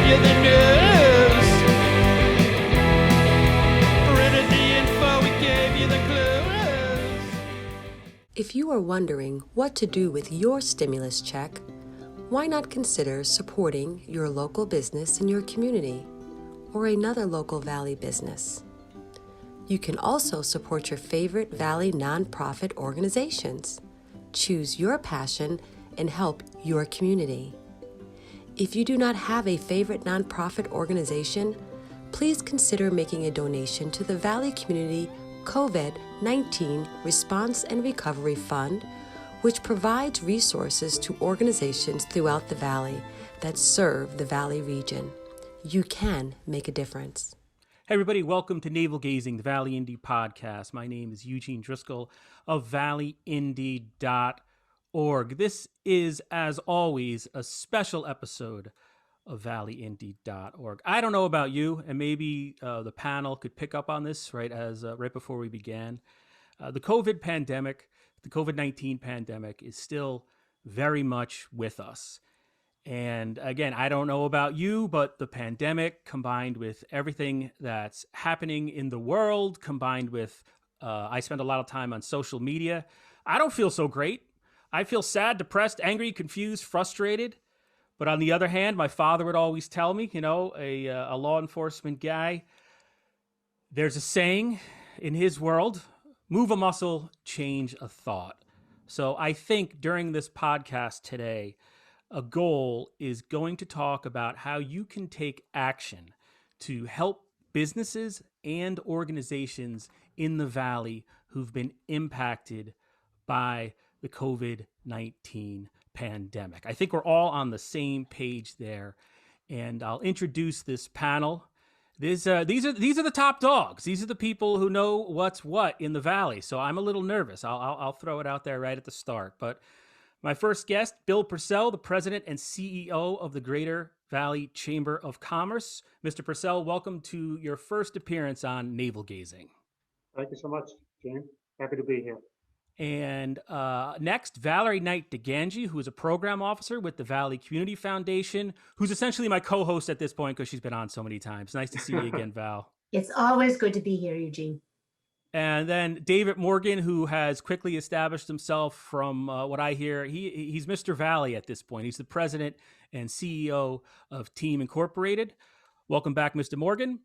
gave you the news. Printed the info, we gave you the clues. If you are wondering what to do with your stimulus check, why not consider supporting your local business in your community or another local Valley business? You can also support your favorite Valley nonprofit organizations. Choose your passion and help your community. If you do not have a favorite nonprofit organization, please consider making a donation to the Valley Community COVID-19 Response and Recovery Fund, which provides resources to organizations throughout the Valley that serve the Valley region. You can make a difference. Hey everybody, welcome to Navel Gazing, the Valley Indy podcast. My name is Eugene Driscoll of valleyindy.org. This is, as always, a special episode of valleyindy.org. I don't know about you, and maybe the panel could pick up on this right before we began. The COVID-19 pandemic is still very much with us. And again, I don't know about you, but the pandemic combined with everything that's happening in the world, combined with, I spend a lot of time on social media. I don't feel so great. I feel sad, depressed, angry, confused, frustrated. But on the other hand, my father would always tell me, a law enforcement guy, there's a saying in his world, move a muscle, change a thought. So I think during this podcast today, a goal is going to talk about how you can take action to help businesses and organizations in the Valley who've been impacted by the COVID-19 pandemic. I think we're all on the same page there. And I'll introduce this panel. These are the top dogs. These are the people who know what's what in the Valley. So I'm a little nervous. I'll throw it out there right at the start. But my first guest, Bill Purcell, the president and CEO of the Greater Valley Chamber of Commerce. Mr. Purcell, welcome to your first appearance on Navel Gazing. Thank you so much, Jane. Happy to be here. And next, Valerie Knight DeGangi, who is a program officer with the Valley Community Foundation, who's essentially my co-host at this point because she's been on so many times. Nice to see you again, Val. It's always good to be here, Eugene. And then David Morgan, who has quickly established himself from what I hear. He's Mr. Valley at this point. He's the president and CEO of Team Incorporated. Welcome back, Mr. Morgan.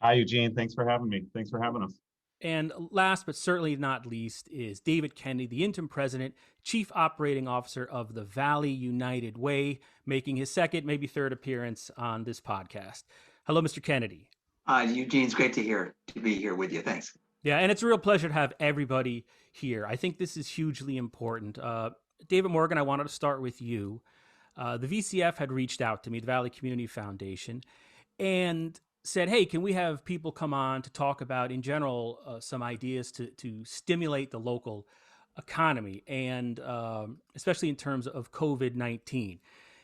Hi, Eugene. Thanks for having me. Thanks for having us. And last but certainly not least is David Kennedy, the interim president, chief operating officer of the Valley United Way, making his second, maybe third appearance on this podcast. Hello, Mr. Kennedy. Eugene, it's great to be here with you. Thanks. Yeah, and it's a real pleasure to have everybody here. I think this is hugely important. David Morgan, I wanted to start with you. The VCF had reached out to me, the Valley Community Foundation, and said, hey, can we have people come on to talk about, in general, some ideas to stimulate the local economy, and especially in terms of COVID-19.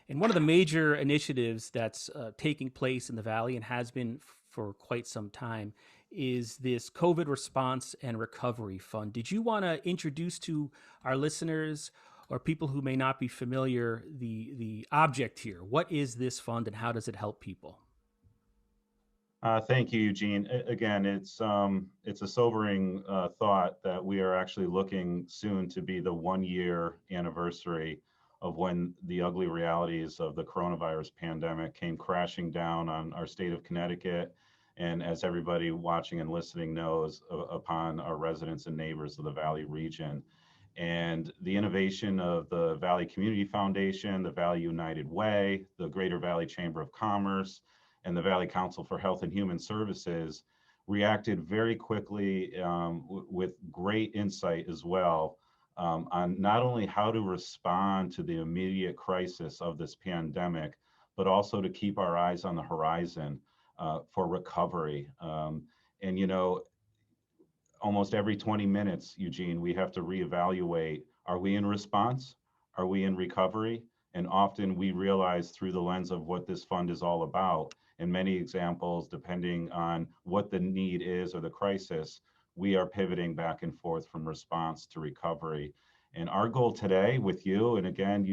And one of the major initiatives that's taking place in the Valley and has been for quite some time is this COVID Response and Recovery Fund. Did you want to introduce to our listeners or people who may not be familiar the object here? What is this fund and how does it help people? Thank you, Eugene. Again, it's a sobering thought that we are actually looking soon to be the 1-year anniversary of when the ugly realities of the coronavirus pandemic came crashing down on our state of Connecticut. And as everybody watching and listening knows, upon our residents and neighbors of the Valley region. And the innovation of the Valley Community Foundation, the Valley United Way, the Greater Valley Chamber of Commerce, and the Valley Council for Health and Human Services reacted very quickly with great insight as well on not only how to respond to the immediate crisis of this pandemic, but also to keep our eyes on the horizon for recovery. And, almost every 20 minutes, Eugene, we have to reevaluate, are we in response? Are we in recovery? And often we realize through the lens of what this fund is all about, in many examples, depending on what the need is or the crisis, we are pivoting back and forth from response to recovery. And our goal today with you, and again,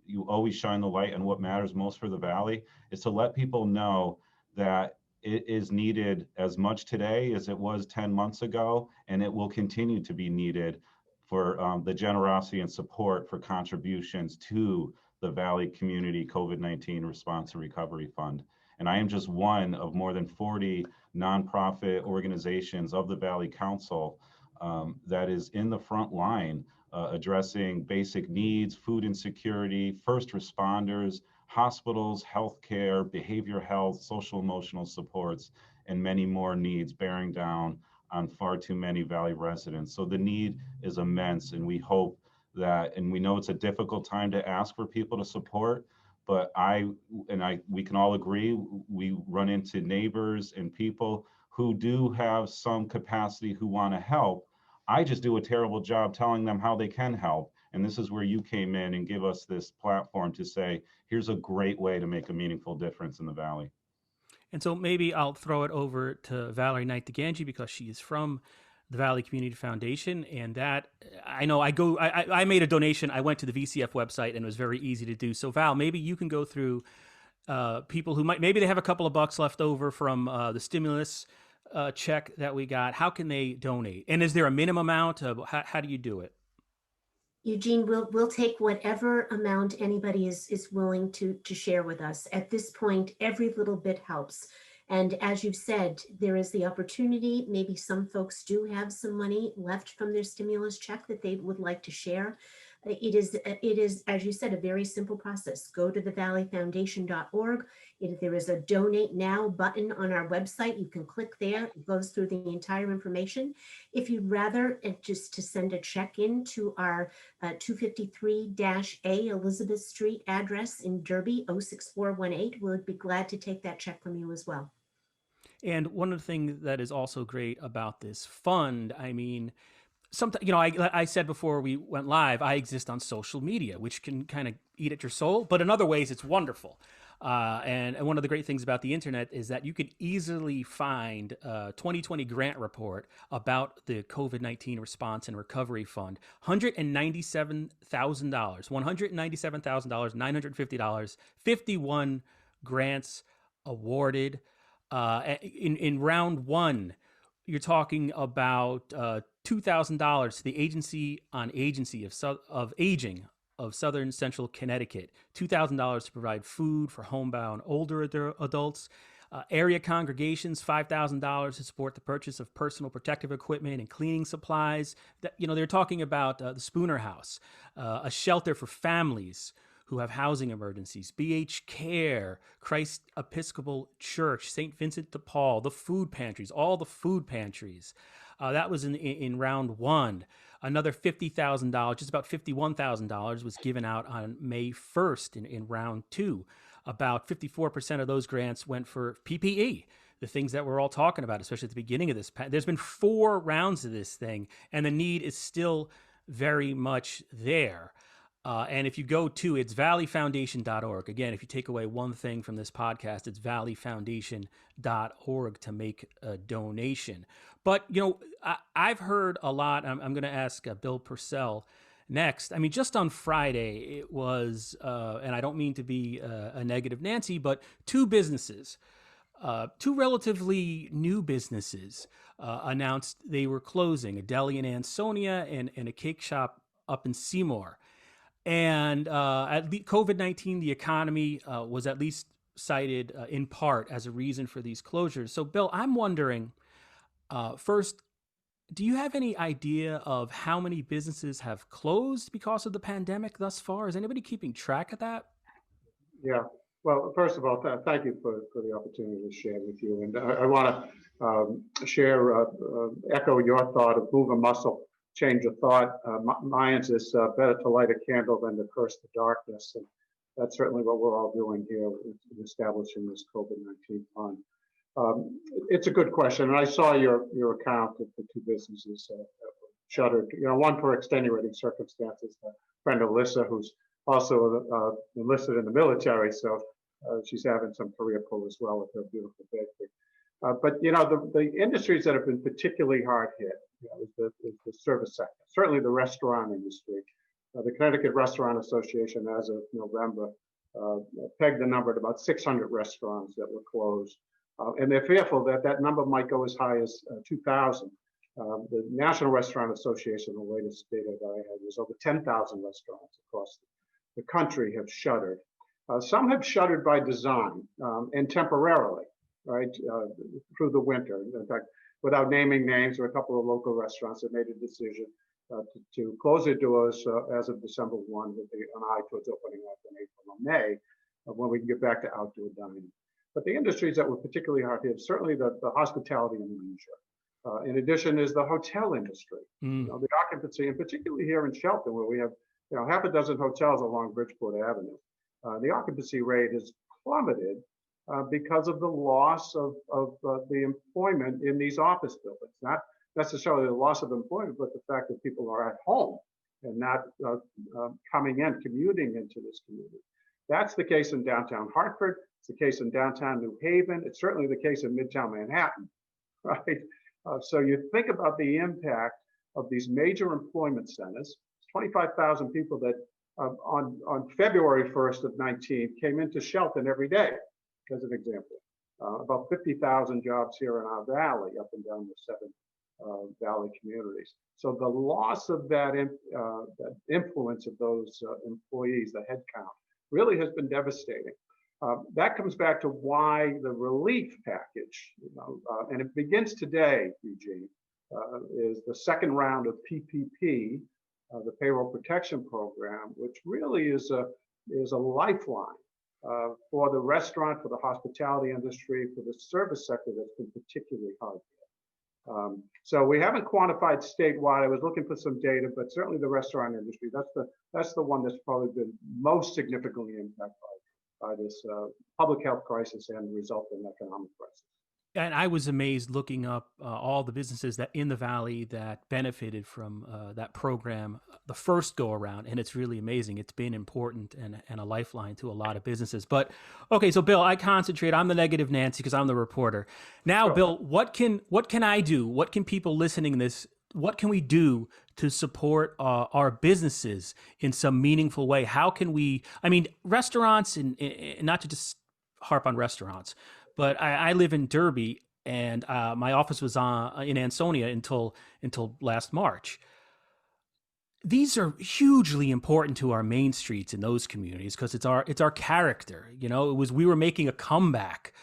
you always shine the light on what matters most for the Valley, is to let people know that it is needed as much today as it was 10 months ago, and it will continue to be needed for the generosity and support for contributions to the Valley Community COVID-19 Response and Recovery Fund. And I am just one of more than 40 nonprofit organizations of the Valley Council that is in the front line addressing basic needs, food insecurity, first responders, hospitals, healthcare, behavioral health, social emotional supports, and many more needs bearing down on far too many Valley residents. So the need is immense, and we hope that, and we know it's a difficult time to ask for people to support, but we can all agree, we run into neighbors and people who do have some capacity who want to help. I just do a terrible job telling them how they can help. And this is where you came in and give us this platform to say, here's a great way to make a meaningful difference in the Valley. And so maybe I'll throw it over to Valerie Knight DeGangi because she is from the Valley Community Foundation. And that, I know I made a donation. I went to the VCF website and it was very easy to do. So Val, maybe you can go through people who maybe they have a couple of bucks left over from the stimulus check that we got. How can they donate? And is there a minimum amount? How do you do it? Eugene, we'll take whatever amount anybody is willing to share with us. At this point, every little bit helps. And as you've said, there is the opportunity, maybe some folks do have some money left from their stimulus check that they would like to share. It is, as you said, a very simple process. Go to thevalleyfoundation.org. There is a donate now button on our website. You can click there. It goes through the entire information. If you'd rather just to send a check in to our 253-A Elizabeth Street address in Derby, 06418, we'll be glad to take that check from you as well. And one of the things that is also great about this fund, I mean, sometimes, I said before we went live, I exist on social media, which can kind of eat at your soul, but in other ways, it's wonderful. And one of the great things about the internet is that you can easily find a 2020 grant report about the COVID-19 Response and Recovery Fund. $197,000, $950, 51 grants awarded. In round one, you're talking about $2,000 to the Agency on Agency of Aging of Southern Central Connecticut, $2,000 to provide food for homebound older adults, area congregations, $5,000 to support the purchase of personal protective equipment and cleaning supplies. They're talking about the Spooner House, a shelter for families who have housing emergencies, BH Care, Christ Episcopal Church, St. Vincent de Paul, the food pantries, all the food pantries. That was in round one. Another $50,000, just about $51,000 was given out on May 1st in round two. About 54% of those grants went for PPE, the things that we're all talking about, especially at the beginning of this. There's been 4 rounds of this thing, and the need is still very much there. And if you go to, it's valleyfoundation.org. Again, if you take away one thing from this podcast, it's valleyfoundation.org to make a donation. But, I've heard a lot. I'm going to ask Bill Purcell next. I mean, just on Friday, it was, and I don't mean to be a negative Nancy, but 2 businesses, 2 relatively new businesses announced they were closing, a deli in Ansonia and a cake shop up in Seymour. And COVID-19, the economy was at least cited in part as a reason for these closures. So, Bill, I'm wondering, first, do you have any idea of how many businesses have closed because of the pandemic thus far? Is anybody keeping track of that? Yeah. Well, first of all, thank you for the opportunity to share with you. And I want to echo your thought of move a muscle, change of thought. Mine is better to light a candle than to curse the darkness. And that's certainly what we're all doing here in establishing this COVID-19 fund. It's a good question. And I saw your account of the 2 businesses shuttered, one for extenuating circumstances. Friend Alyssa, who's also enlisted in the military, so she's having some career pull as well with her beautiful bakery. But the industries that have been particularly hard hit is the service sector, certainly the restaurant industry. The Connecticut Restaurant Association, as of November, pegged the number at about 600 restaurants that were closed. And they're fearful that that number might go as high as 2,000. The National Restaurant Association, the latest data that I had, was over 10,000 restaurants across the country have shuttered. Some have shuttered by design and temporarily, right, through the winter. In fact, without naming names, there are a couple of local restaurants that made a decision to close their doors as of December 1 with an eye towards opening up in April or May when we can get back to outdoor dining. But the industries that were particularly hard hit, certainly the hospitality and leisure. In addition is the hotel industry, the occupancy, and particularly here in Shelton, where we have half a dozen hotels along Bridgeport Avenue. The occupancy rate has plummeted because of the loss of the employment in these office buildings. Not necessarily the loss of employment, but the fact that people are at home and not coming in, commuting into this community. That's the case in downtown Hartford. It's the case in downtown New Haven. It's certainly the case in Midtown Manhattan, right? So you think about the impact of these major employment centers. 25,000 people that on February 1st of 19 came into Shelton every day, as an example. About 50,000 jobs here in our valley, up and down the 7 valley communities. So the loss of that influence of those employees, the headcount, really has been devastating. That comes back to why the relief package, and it begins today, Eugene, is the second round of PPP, the Payroll Protection Program, which really is a lifeline for the restaurant, for the hospitality industry, for the service sector that's been particularly hard hit. So we haven't quantified statewide. I was looking for some data, but certainly the restaurant industry, that's the one that's probably been most significantly impacted by this public health crisis and the resulting economic crisis. And I was amazed looking up all the businesses that in the Valley that benefited from that program the first go around. And it's really amazing. It's been important and a lifeline to a lot of businesses. But okay, so Bill, I concentrate. I'm the negative Nancy because I'm the reporter. Now, sure. Bill, what can I do? What can people listening to this, what can we do to support our businesses in some meaningful way? How can we, restaurants and not to just harp on restaurants, but I live in Derby, and my office was in Ansonia until last March. These are hugely important to our main streets in those communities because it's our character. We were making a comeback.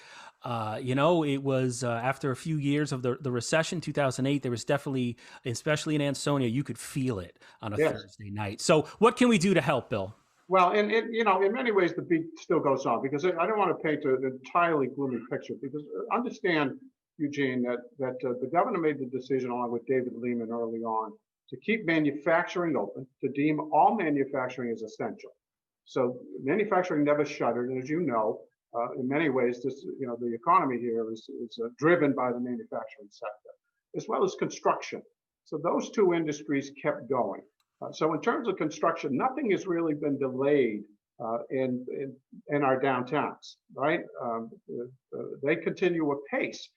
It was after a few years of the recession, 2008. There was definitely, especially in Ansonia, you could feel it on a Thursday night. So, what can we do to help, Bill? Well, and in many ways, the beat still goes on because I don't want to paint an entirely gloomy picture. Because understand, Eugene, that the governor made the decision along with David Lehman early on to keep manufacturing open, to deem all manufacturing as essential. So manufacturing never shuttered, and as you know, in many ways, the economy here is driven by the manufacturing sector, as well as construction. So those two industries kept going. So in terms of construction, nothing has really been delayed in our downtowns, right? They continue apace.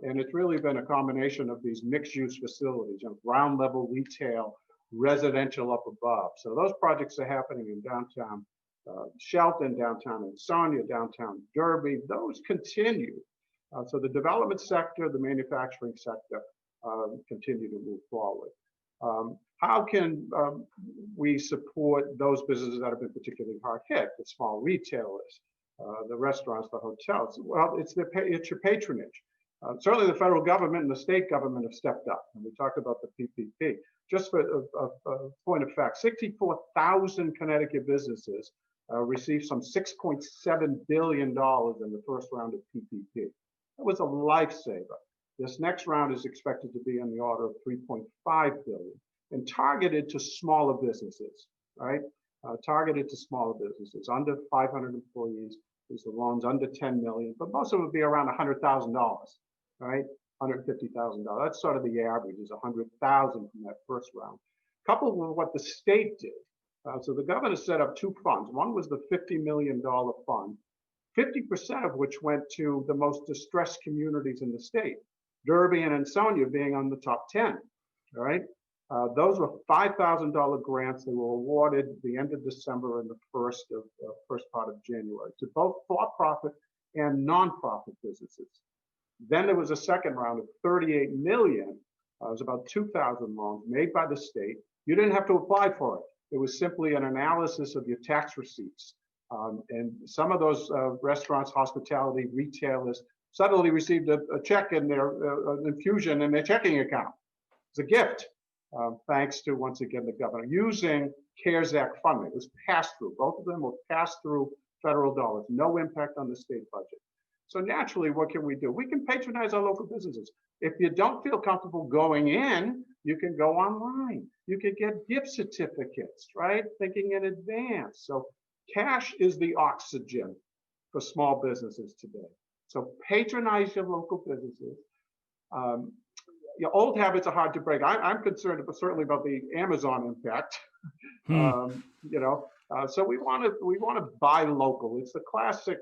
And it's really been a combination of these mixed-use facilities, ground level retail, residential up above. So those projects are happening in downtown Shelton, downtown Ansonia, downtown Derby. Those continue. So the development sector, the manufacturing sector continue to move forward. How can we support those businesses that have been particularly hard hit, the small retailers, the restaurants, the hotels? Well, it's your patronage. Certainly the federal government and the state government have stepped up, and we talked about the PPP. Just for a point of fact, 64,000 Connecticut businesses received some $6.7 billion in the first round of PPP. That was a lifesaver. This next round is expected to be in the order of $3.5 billion and targeted to smaller businesses, right? Targeted to smaller businesses, under 500 employees. These are loans under 10 million, but most of them would be around $100,000, right? $150,000. That's sort of the average, is 100,000 from that first round. Coupled with what the state did. So the governor set up two funds. One was the $50 million fund, 50% of which went to the most distressed communities in the state. Derby and Ansonia being on the top 10, all right? Those were $5,000 grants that were awarded the end of December and the first part of January to both for-profit and nonprofit businesses. Then there was a second round of 38 million. It was about 2,000 loans made by the state. You didn't have to apply for it. It was simply an analysis of your tax receipts. And some of those restaurants, hospitality, retailers suddenly received a check in their infusion in their checking account. It's a gift, thanks to, once again, the governor using CARES Act funding. It was passed through. Both of them were passed through federal dollars, no impact on the state budget. So naturally, what can we do? We can patronize our local businesses. If you don't feel comfortable going in, you can go online. You can get gift certificates, right? Thinking in advance. So cash is the oxygen for small businesses today. So patronize your local businesses. Your old habits are hard to break. I'm concerned, certainly about the Amazon impact. So we want to buy local. It's the classic,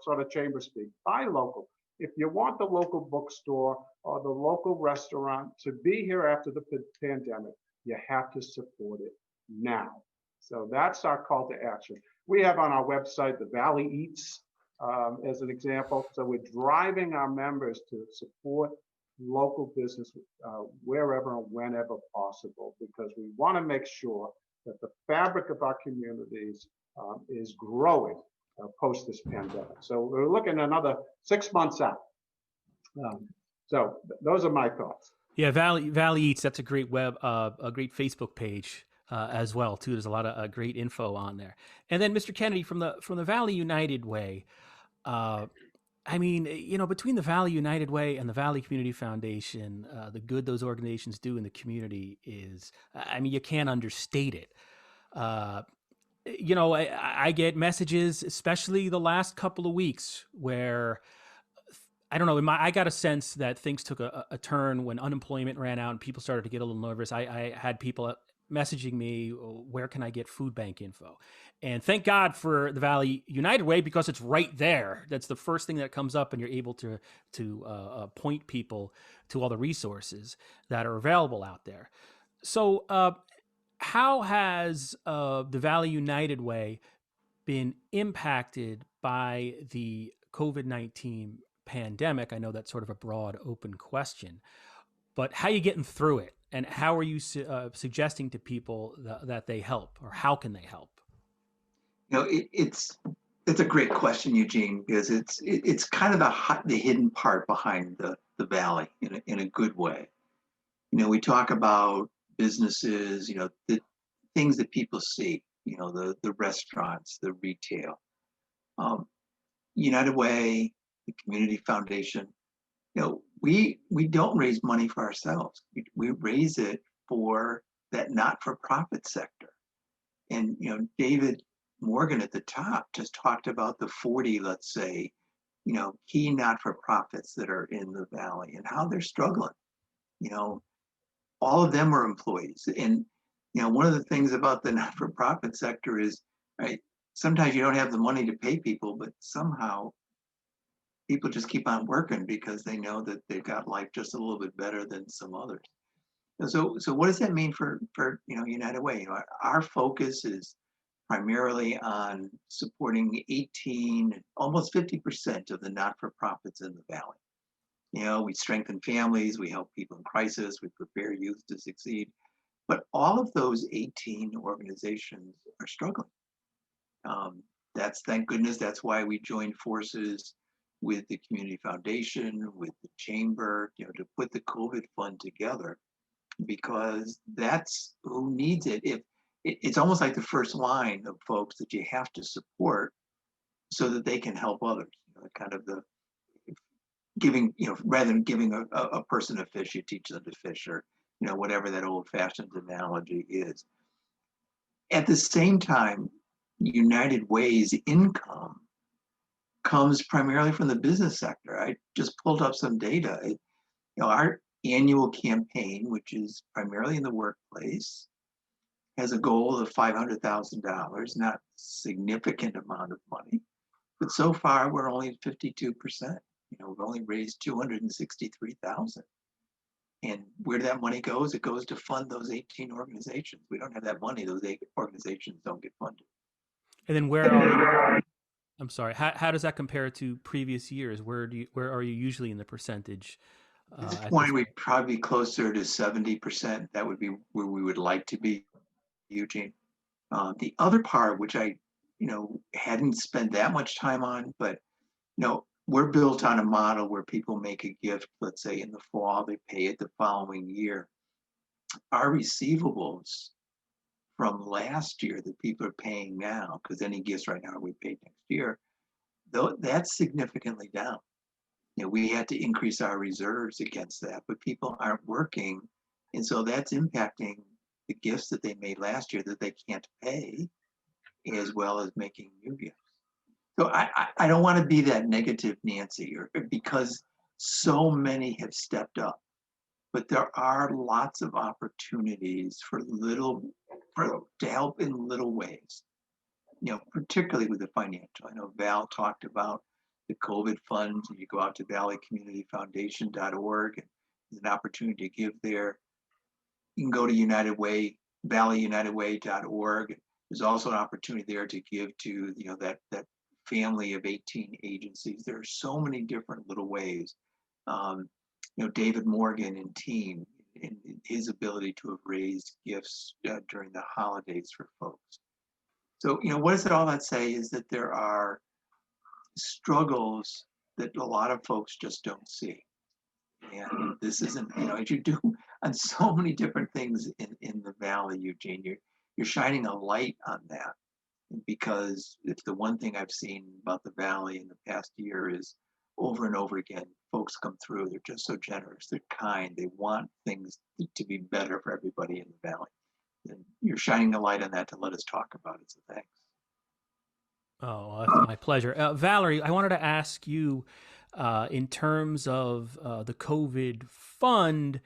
sort of chamber speak. Buy local. If you want the local bookstore or the local restaurant to be here after the pandemic, you have to support it now. So that's our call to action. We have on our website the Valley Eats as an example. So we're driving our members to support local business wherever and whenever possible, because we want to make sure that the fabric of our communities is growing post this pandemic. So we're looking another 6 months out. So those are my thoughts. Yeah, Valley Eats. That's a great a great Facebook page as well too. There's a lot of great info on there. And then, Mr. Kennedy, from the Valley United Way. I mean, between the Valley United Way and the Valley Community Foundation, the good those organizations do in the community is, you can't understate it. I get messages, especially the last couple of weeks, where I don't know. I got a sense that things took a turn when unemployment ran out and people started to get a little nervous. I had people messaging me, where can I get food bank info? And thank God for the Valley United Way, because it's right there. That's the first thing that comes up, and you're able to point people to all the resources that are available out there. So how has the Valley United Way been impacted by the COVID-19 pandemic? I know that's sort of a broad, open question, but how are you getting through it? And how are you suggesting to people that they help, or how can they help? It's a great question, Eugene, because it's kind of the hidden part behind the Valley in a good way. We talk about businesses, the things that people see, the restaurants, the retail. United Way, the Community Foundation, we don't raise money for ourselves. We raise it for that not-for-profit sector. And David Morgan at the top just talked about the 40, let's say, key not-for-profits that are in the Valley and how they're struggling. All of them are employees. And one of the things about the not-for-profit sector is, right, sometimes you don't have the money to pay people, but somehow people just keep on working because they know that they've got life just a little bit better than some others. So what does that mean for United Way? Our focus is primarily on supporting 18, almost 50% of the not-for-profits in the Valley. We strengthen families, we help people in crisis, we prepare youth to succeed. But all of those 18 organizations are struggling. Thank goodness, that's why we joined forces with the Community Foundation, with the Chamber, to put the COVID fund together, because that's who needs it. It's almost like the first line of folks that you have to support so that they can help others. Kind of the giving, rather than giving a person a fish, you teach them to fish, or whatever that old-fashioned analogy is. At the same time, United Way's income comes primarily from the business sector. I just pulled up some data. Our annual campaign, which is primarily in the workplace, has a goal of $500,000, not significant amount of money, but so far we're only at 52%. We've only raised $263,000. And where that money goes, it goes to fund those 18 organizations. We don't have that money, those 8 organizations don't get funded. And then where are I'm sorry. How does that compare to previous years? Where are you usually in the percentage? At this At point, this we'd probably be closer to 70%. That would be where we would like to be, Eugene. The other part, which I, hadn't spent that much time on, but we're built on a model where people make a gift, let's say in the fall, they pay it the following year. Our receivables from last year that people are paying now, because any gifts right now we pay next year, though that's significantly down. We had to increase our reserves against that, but people aren't working. And so that's impacting the gifts that they made last year that they can't pay, as well as making new gifts. So I don't want to be that negative Nancy, or because so many have stepped up, but there are lots of opportunities to help in little ways, particularly with the financial. I know Val talked about the COVID funds, and you go out to valleycommunityfoundation.org, and there's an opportunity to give there. You can go to United Way, valleyunitedway.org. There's also an opportunity there to give to, that family of 18 agencies. There are so many different little ways. David Morgan and team, and his ability to have raised gifts during the holidays for folks. So, what does it all that say is that there are struggles that a lot of folks just don't see. And this isn't, as you do on so many different things in the Valley, Eugene, you're shining a light on that. Because it's the one thing I've seen about the Valley in the past year is over and over again, folks come through, they're just so generous, they're kind, they want things to be better for everybody in the Valley. And you're shining a light on that to let us talk about it, so thanks. Oh, that's my pleasure. Valerie, I wanted to ask you, in terms of the COVID fund,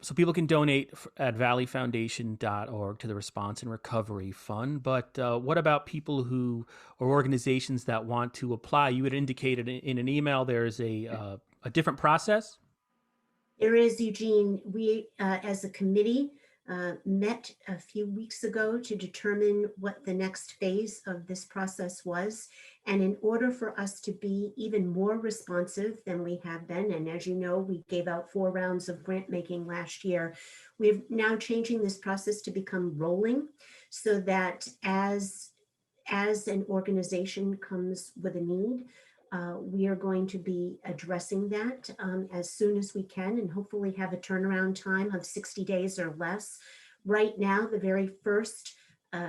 so people can donate at valleyfoundation.org to the Response and Recovery Fund. But what about people or organizations that want to apply? You had indicated in an email there's a different process. There is, Eugene. We, as a committee, met a few weeks ago to determine what the next phase of this process was. And in order for us to be even more responsive than we have been, and as you know, we gave out 4 rounds of grant making last year, we're now changing this process to become rolling, so that as an organization comes with a need, we are going to be addressing that as soon as we can, and hopefully have a turnaround time of 60 days or less. Right now, the very first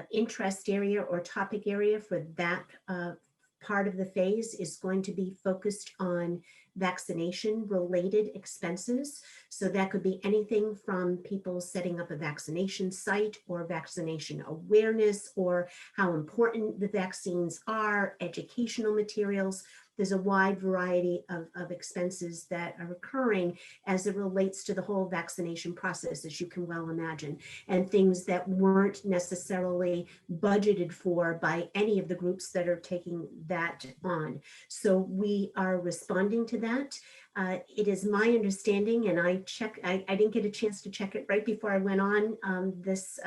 interest area or topic area for that part of the phase is going to be focused on vaccination related expenses. So that could be anything from people setting up a vaccination site, or vaccination awareness, or how important the vaccines are, educational materials. There's a wide variety of expenses that are occurring as it relates to the whole vaccination process, as you can well imagine, and things that weren't necessarily budgeted for by any of the groups that are taking that on. So we are responding to that. It is my understanding, and I didn't get a chance to check it right before I went on this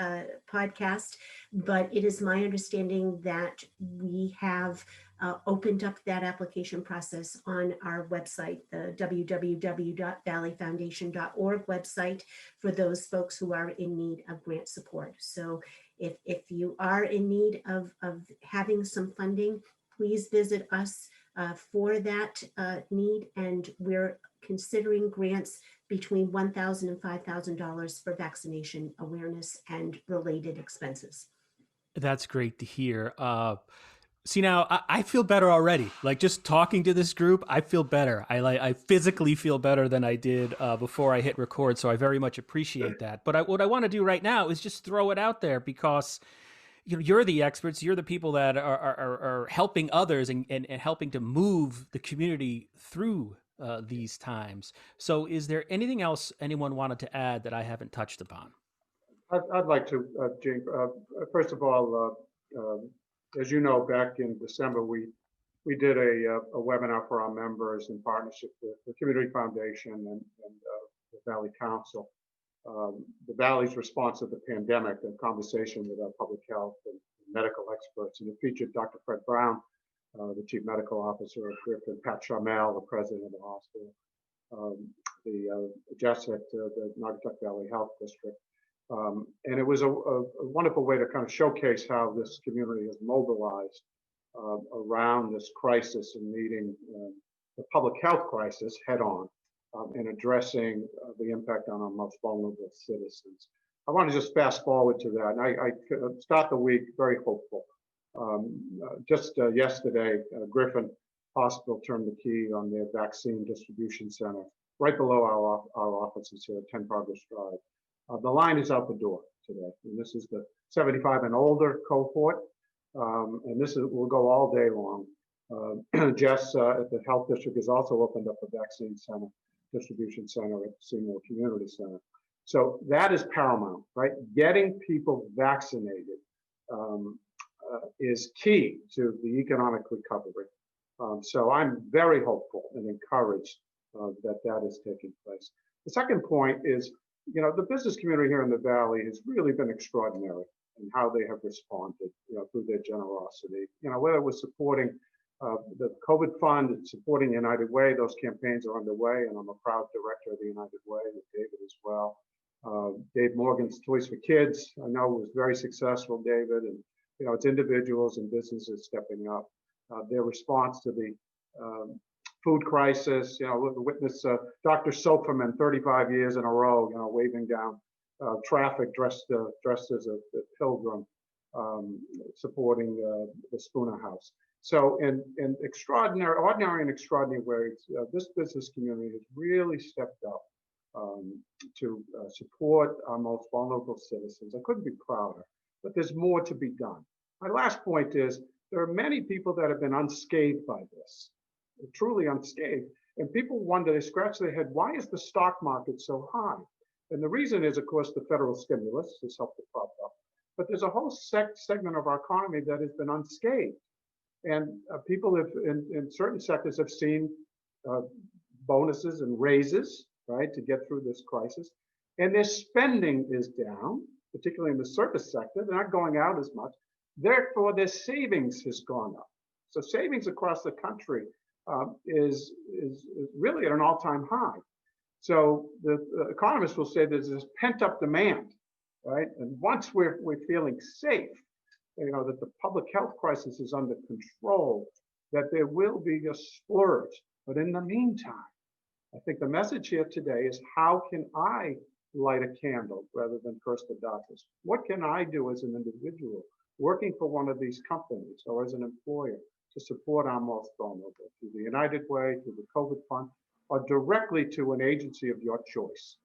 podcast, but it is my understanding that we have opened up that application process on our website, the www.valleyfoundation.org website, for those folks who are in need of grant support. So if you are in need of having some funding, please visit us for that need, and we're considering grants between $1,000 and $5,000 for vaccination awareness and related expenses. That's great to hear. See, now I feel better already. Like, just talking to this group, I feel better. I physically feel better than I did before I hit record. So I very much appreciate that. But what I want to do right now is just throw it out there, because you're the experts. You're the people that are helping others and helping to move the community through these times. So is there anything else anyone wanted to add that I haven't touched upon? I'd like to, Gene. First of all, as you know, back in December, we did a webinar for our members in partnership with the Community Foundation and the Valley Council. The Valley's response to the pandemic, a conversation with our public health and medical experts, and it featured Dr. Fred Brown, the Chief Medical Officer of Griffin, Pat Charmel, the President of the hospital, the Jessup, the Naugatuck Valley Health District. And it was a wonderful way to kind of showcase how this community has mobilized around this crisis and meeting the public health crisis head on and addressing the impact on our most vulnerable citizens. I want to just fast forward to that. And I start the week very hopeful. Just yesterday, Griffin Hospital turned the key on their vaccine distribution center right below our offices here at 10 Progress Drive. The line is out the door today, and this is the 75 and older cohort, and this will go all day long. Jess at the health district has also opened up a vaccine center, distribution center at the Seymour Community Center. So that is paramount, right? Getting people vaccinated is key to the economic recovery. So I'm very hopeful and encouraged that that is taking place. The second point is, you know, the business community here in the Valley has really been extraordinary in how they have responded, you know, through their generosity. You know, whether it was supporting the COVID Fund, supporting United Way, those campaigns are underway, and I'm a proud director of the United Way with David as well. Dave Morgan's Toys for Kids, I know was very successful, David, and you know, it's individuals and businesses stepping up. Their response to the food crisis, you know, witness Dr. Soferman, 35 years in a row, you know, waving down traffic dressed as a pilgrim, supporting the Spooner House. So in ordinary and extraordinary ways, this business community has really stepped up to support our most vulnerable citizens. I couldn't be prouder, but there's more to be done. My last point is there are many people that have been unscathed by this, truly unscathed. And people wonder, they scratch their head, why is the stock market so high? And the reason is, of course, the federal stimulus has helped to prop up. But there's a whole segment of our economy that has been unscathed. And people have, in certain sectors have seen bonuses and raises, right, to get through this crisis. And their spending is down, particularly in the service sector. They're not going out as much. Therefore, their savings has gone up. So savings across the country is really at an all-time high. So the economists will say there's this pent-up demand, right? And once we're feeling safe, you know, that the public health crisis is under control, that there will be a splurge. But in the meantime, I think the message here today is, how can I light a candle rather than curse the darkness? What can I do as an individual working for one of these companies or as an employer to support our most vulnerable, through the United Way, through the COVID Fund, or directly to an agency of your choice,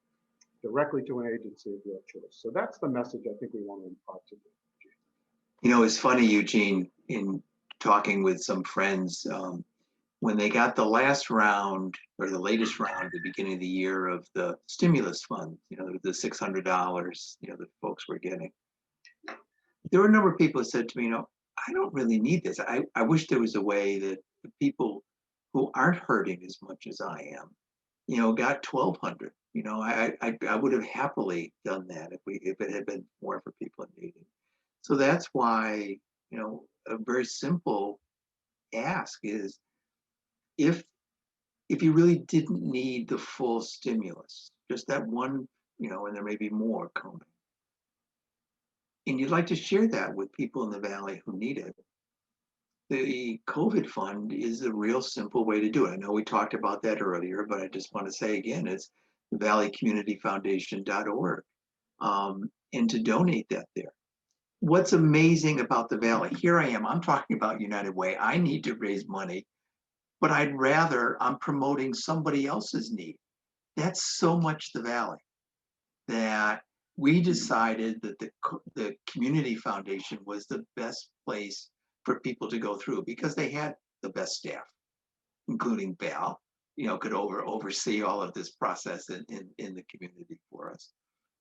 directly to an agency of your choice. So that's the message I think we want to impart today. You know, it's funny, Eugene, in talking with some friends, when they got the last round or the latest round at the beginning of the year of the stimulus fund, you know, the $600, you know, that folks were getting, there were a number of people who said to me, you know, I don't really need this. I wish there was a way that the people who aren't hurting as much as I am, you know, got $1,200. You know, I would have happily done that if it had been more for people in need. So that's why, you know, a very simple ask is, if you really didn't need the full stimulus, just that one, you know, and there may be more coming, and you'd like to share that with people in the Valley who need it, the COVID Fund is a real simple way to do it. I know we talked about that earlier, but I just want to say again, it's valleycommunityfoundation.org, and to donate that there. What's amazing about the Valley, here I am, I'm talking about United Way. I need to raise money, but I'm promoting somebody else's need. That's so much the Valley that we decided that the Community Foundation was the best place for people to go through, because they had the best staff, including Val, you know, could oversee all of this process in the community for us.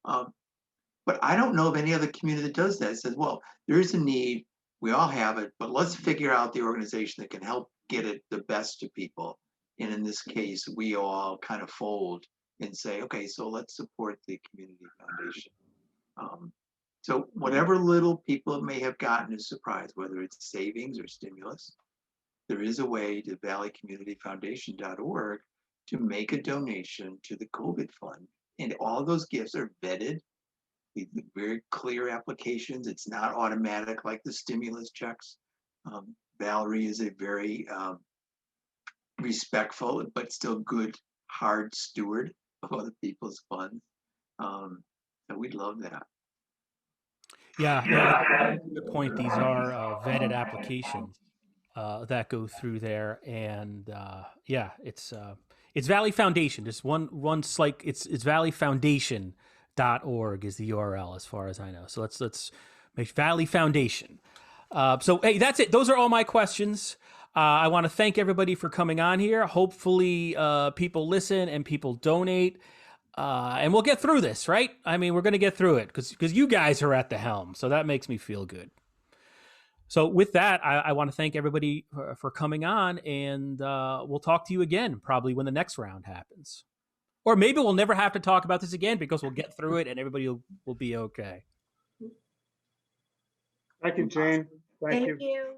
But I don't know of any other community that does that. It says, well, there is a need, we all have it, but let's figure out the organization that can help get it the best to people. And in this case, we all kind of fold and say, okay, so let's support the community foundation. So whatever little people may have gotten as surprise, whether it's savings or stimulus, there is a way to valleycommunityfoundation.org to make a donation to the COVID fund. And all those gifts are vetted with very clear applications. It's not automatic like the stimulus checks. Valerie is a very respectful but still good, hard steward of other people's funds. So we'd love that. Yeah, good point. These are vetted applications that go through there, and yeah, it's Valley Foundation. Just one slight. It's valleyfoundation.org is the URL as far as I know. So let's make Valley Foundation. So hey, that's it. Those are all my questions. I want to thank everybody for coming on here. Hopefully, people listen and people donate. And we'll get through this, right? I mean, we're going to get through it because you guys are at the helm. So that makes me feel good. So with that, I want to thank everybody for coming on, and we'll talk to you again probably when the next round happens. Or maybe we'll never have to talk about this again because we'll get through it and everybody will be okay. Thank you, Jane. Thank you. Thank you.